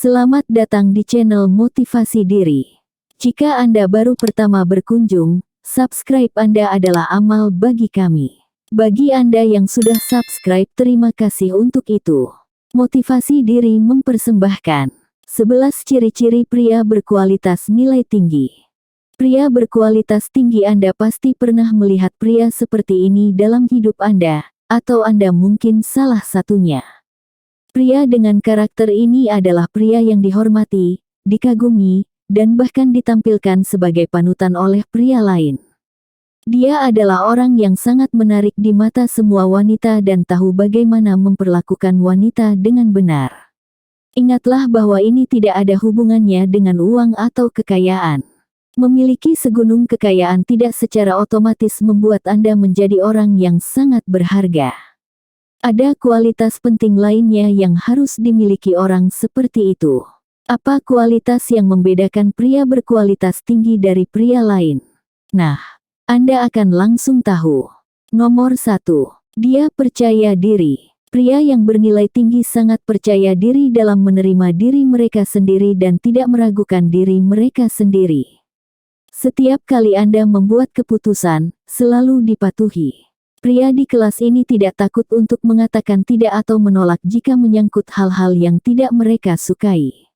Selamat datang di channel Motivasi Diri. Jika Anda baru pertama berkunjung, subscribe Anda adalah amal bagi kami. Bagi Anda yang sudah subscribe, terima kasih untuk itu. Motivasi Diri mempersembahkan 11 ciri-ciri pria berkualitas nilai tinggi. Pria berkualitas tinggi. Anda pasti pernah melihat pria seperti ini dalam hidup Anda, atau Anda mungkin salah satunya. Pria dengan karakter ini adalah pria yang dihormati, dikagumi, dan bahkan ditampilkan sebagai panutan oleh pria lain. Dia adalah orang yang sangat menarik di mata semua wanita dan tahu bagaimana memperlakukan wanita dengan benar. Ingatlah bahwa ini tidak ada hubungannya dengan uang atau kekayaan. Memiliki segunung kekayaan tidak secara otomatis membuat Anda menjadi orang yang sangat berharga. Ada kualitas penting lainnya yang harus dimiliki orang seperti itu. Apa kualitas yang membedakan pria berkualitas tinggi dari pria lain? Nah, Anda akan langsung tahu. Nomor 1. Dia percaya diri. Pria yang bernilai tinggi sangat percaya diri dalam menerima diri mereka sendiri dan tidak meragukan diri mereka sendiri. Setiap kali Anda membuat keputusan, selalu dipatuhi. Pria di kelas ini tidak takut untuk mengatakan tidak atau menolak jika menyangkut hal-hal yang tidak mereka sukai.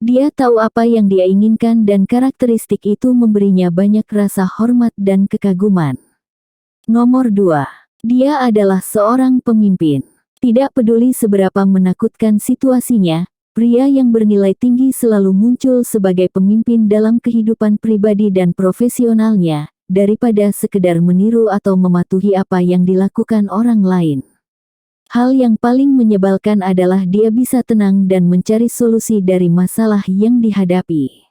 Dia tahu apa yang dia inginkan dan karakteristik itu memberinya banyak rasa hormat dan kekaguman. Nomor 2. Dia adalah seorang pemimpin. Tidak peduli seberapa menakutkan situasinya, pria yang bernilai tinggi selalu muncul sebagai pemimpin dalam kehidupan pribadi dan profesionalnya, daripada sekedar meniru atau mematuhi apa yang dilakukan orang lain. Hal yang paling menyebalkan adalah dia bisa tenang dan mencari solusi dari masalah yang dihadapi.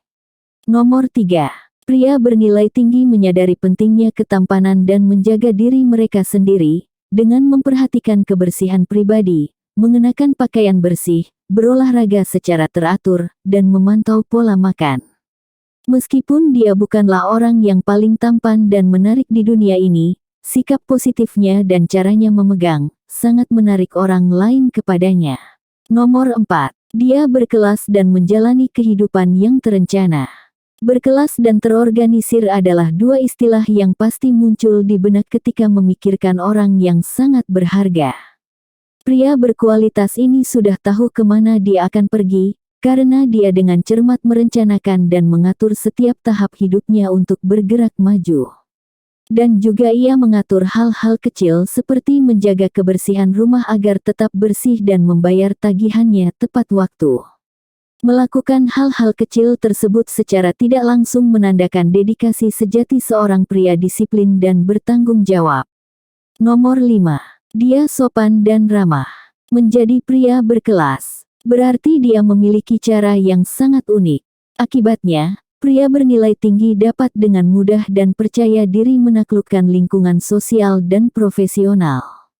Nomor 3. Pria bernilai tinggi menyadari pentingnya ketampanan dan menjaga diri mereka sendiri, dengan memperhatikan kebersihan pribadi, mengenakan pakaian bersih, berolahraga secara teratur, dan memantau pola makan. Meskipun dia bukanlah orang yang paling tampan dan menarik di dunia ini, sikap positifnya dan caranya memegang, sangat menarik orang lain kepadanya. Nomor 4. Dia berkelas dan menjalani kehidupan yang terencana. Berkelas dan terorganisir adalah dua istilah yang pasti muncul di benak ketika memikirkan orang yang sangat berharga. Pria berkualitas ini sudah tahu kemana dia akan pergi, karena dia dengan cermat merencanakan dan mengatur setiap tahap hidupnya untuk bergerak maju. Dan juga ia mengatur hal-hal kecil seperti menjaga kebersihan rumah agar tetap bersih dan membayar tagihannya tepat waktu. Melakukan hal-hal kecil tersebut secara tidak langsung menandakan dedikasi sejati seorang pria disiplin dan bertanggung jawab. Nomor 5. Dia sopan dan ramah. Menjadi pria berkelas berarti dia memiliki cara yang sangat unik. Akibatnya, pria bernilai tinggi dapat dengan mudah dan percaya diri menaklukkan lingkungan sosial dan profesional.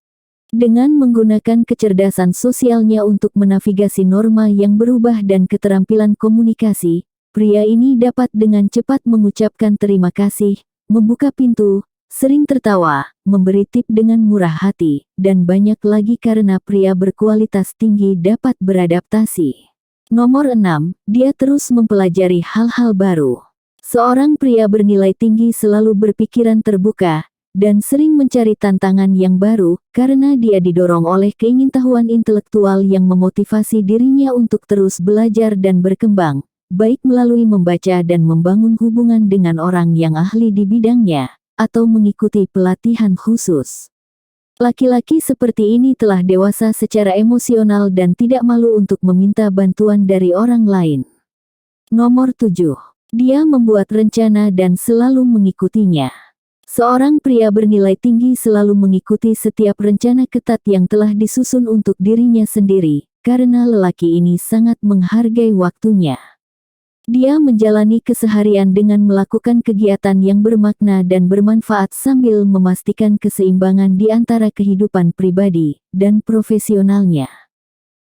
Dengan menggunakan kecerdasan sosialnya untuk menavigasi norma yang berubah dan keterampilan komunikasi, pria ini dapat dengan cepat mengucapkan terima kasih, membuka pintu, sering tertawa, memberi tip dengan murah hati, dan banyak lagi karena pria berkualitas tinggi dapat beradaptasi. Nomor 6. Dia terus mempelajari hal-hal baru. Seorang pria bernilai tinggi selalu berpikiran terbuka, dan sering mencari tantangan yang baru, karena dia didorong oleh keingintahuan intelektual yang memotivasi dirinya untuk terus belajar dan berkembang, baik melalui membaca dan membangun hubungan dengan orang yang ahli di bidangnya, atau mengikuti pelatihan khusus. Laki-laki seperti ini telah dewasa secara emosional dan tidak malu untuk meminta bantuan dari orang lain. Nomor 7. Dia membuat rencana dan selalu mengikutinya. Seorang pria bernilai tinggi selalu mengikuti setiap rencana ketat yang telah disusun untuk dirinya sendiri, karena lelaki ini sangat menghargai waktunya. Dia menjalani keseharian dengan melakukan kegiatan yang bermakna dan bermanfaat sambil memastikan keseimbangan di antara kehidupan pribadi dan profesionalnya.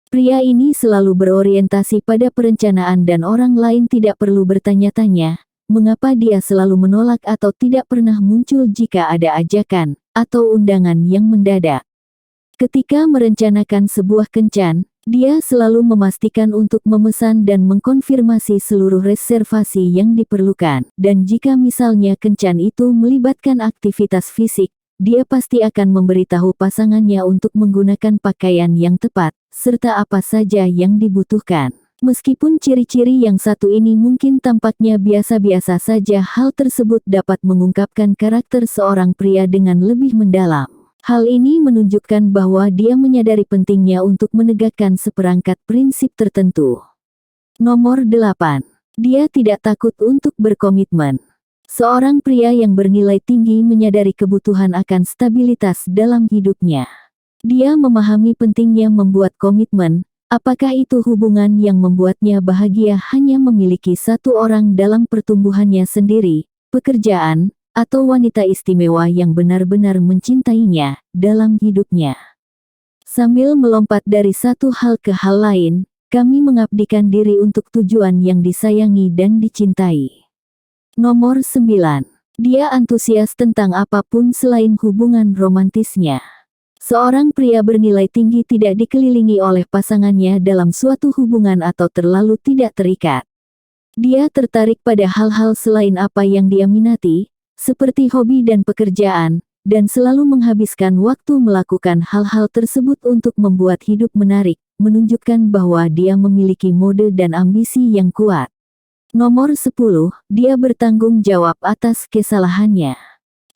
Pria ini selalu berorientasi pada perencanaan dan orang lain tidak perlu bertanya-tanya, mengapa dia selalu menolak atau tidak pernah muncul jika ada ajakan atau undangan yang mendadak. Ketika merencanakan sebuah kencan, Dia selalu memastikan untuk memesan dan mengkonfirmasi seluruh reservasi yang diperlukan. Dan jika misalnya kencan itu melibatkan aktivitas fisik, dia pasti akan memberitahu pasangannya untuk menggunakan pakaian yang tepat, serta apa saja yang dibutuhkan. Meskipun ciri-ciri yang satu ini mungkin tampaknya biasa-biasa saja, hal tersebut dapat mengungkapkan karakter seorang pria dengan lebih mendalam. Hal ini menunjukkan bahwa dia menyadari pentingnya untuk menegakkan seperangkat prinsip tertentu. Nomor 8. Dia tidak takut untuk berkomitmen. Seorang pria yang bernilai tinggi menyadari kebutuhan akan stabilitas dalam hidupnya. Dia memahami pentingnya membuat komitmen, apakah itu hubungan yang membuatnya bahagia hanya memiliki satu orang dalam pertumbuhannya sendiri, pekerjaan, atau wanita istimewa yang benar-benar mencintainya dalam hidupnya. Sambil melompat dari satu hal ke hal lain, kami mengabdikan diri untuk tujuan yang disayangi dan dicintai. Nomor 9. Dia antusias tentang apapun selain hubungan romantisnya. Seorang pria bernilai tinggi tidak dikelilingi oleh pasangannya dalam suatu hubungan atau terlalu tidak terikat. Dia tertarik pada hal-hal selain apa yang dia minati, seperti hobi dan pekerjaan, dan selalu menghabiskan waktu melakukan hal-hal tersebut untuk membuat hidup menarik, menunjukkan bahwa dia memiliki mode dan ambisi yang kuat. Nomor 10, dia bertanggung jawab atas kesalahannya.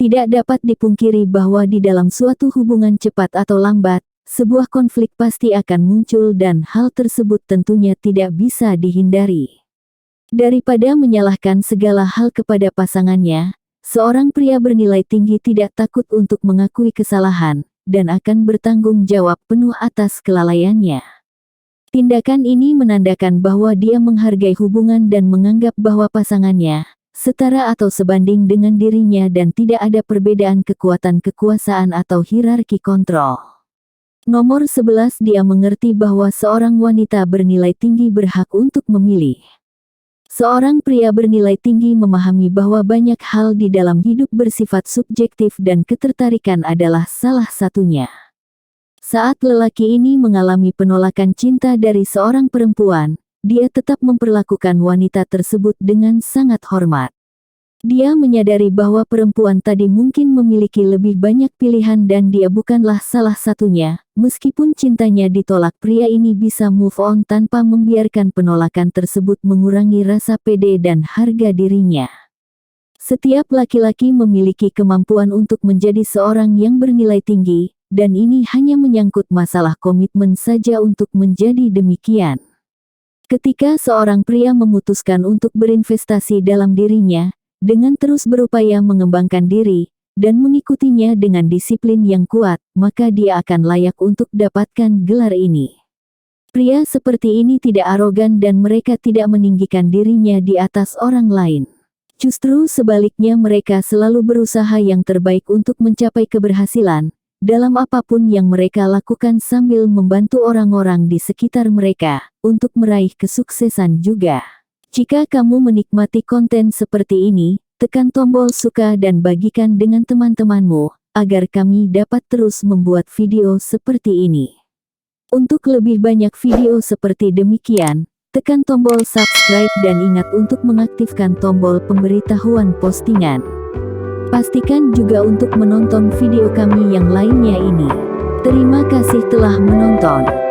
Tidak dapat dipungkiri bahwa di dalam suatu hubungan cepat atau lambat, sebuah konflik pasti akan muncul dan hal tersebut tentunya tidak bisa dihindari. Daripada menyalahkan segala hal kepada pasangannya, seorang pria bernilai tinggi tidak takut untuk mengakui kesalahan, dan akan bertanggung jawab penuh atas kelalaiannya. Tindakan ini menandakan bahwa dia menghargai hubungan dan menganggap bahwa pasangannya setara atau sebanding dengan dirinya dan tidak ada perbedaan kekuatan kekuasaan atau hierarki kontrol. Nomor 11, dia mengerti bahwa seorang wanita bernilai tinggi berhak untuk memilih. Seorang pria bernilai tinggi memahami bahwa banyak hal di dalam hidup bersifat subjektif dan ketertarikan adalah salah satunya. Saat lelaki ini mengalami penolakan cinta dari seorang perempuan, dia tetap memperlakukan wanita tersebut dengan sangat hormat. Dia menyadari bahwa perempuan tadi mungkin memiliki lebih banyak pilihan dan dia bukanlah salah satunya. Meskipun cintanya ditolak, pria ini bisa move on tanpa membiarkan penolakan tersebut mengurangi rasa pede dan harga dirinya. Setiap laki-laki memiliki kemampuan untuk menjadi seorang yang bernilai tinggi, dan ini hanya menyangkut masalah komitmen saja untuk menjadi demikian. Ketika seorang pria memutuskan untuk berinvestasi dalam dirinya, dengan terus berupaya mengembangkan diri, dan mengikutinya dengan disiplin yang kuat, maka dia akan layak untuk dapatkan gelar ini. Pria seperti ini tidak arogan dan mereka tidak meninggikan dirinya di atas orang lain. Justru sebaliknya, mereka selalu berusaha yang terbaik untuk mencapai keberhasilan dalam apapun yang mereka lakukan sambil membantu orang-orang di sekitar mereka untuk meraih kesuksesan juga. Jika kamu menikmati konten seperti ini, tekan tombol suka dan bagikan dengan teman-temanmu, agar kami dapat terus membuat video seperti ini. Untuk lebih banyak video seperti demikian, tekan tombol subscribe dan ingat untuk mengaktifkan tombol pemberitahuan postingan. Pastikan juga untuk menonton video kami yang lainnya ini. Terima kasih telah menonton.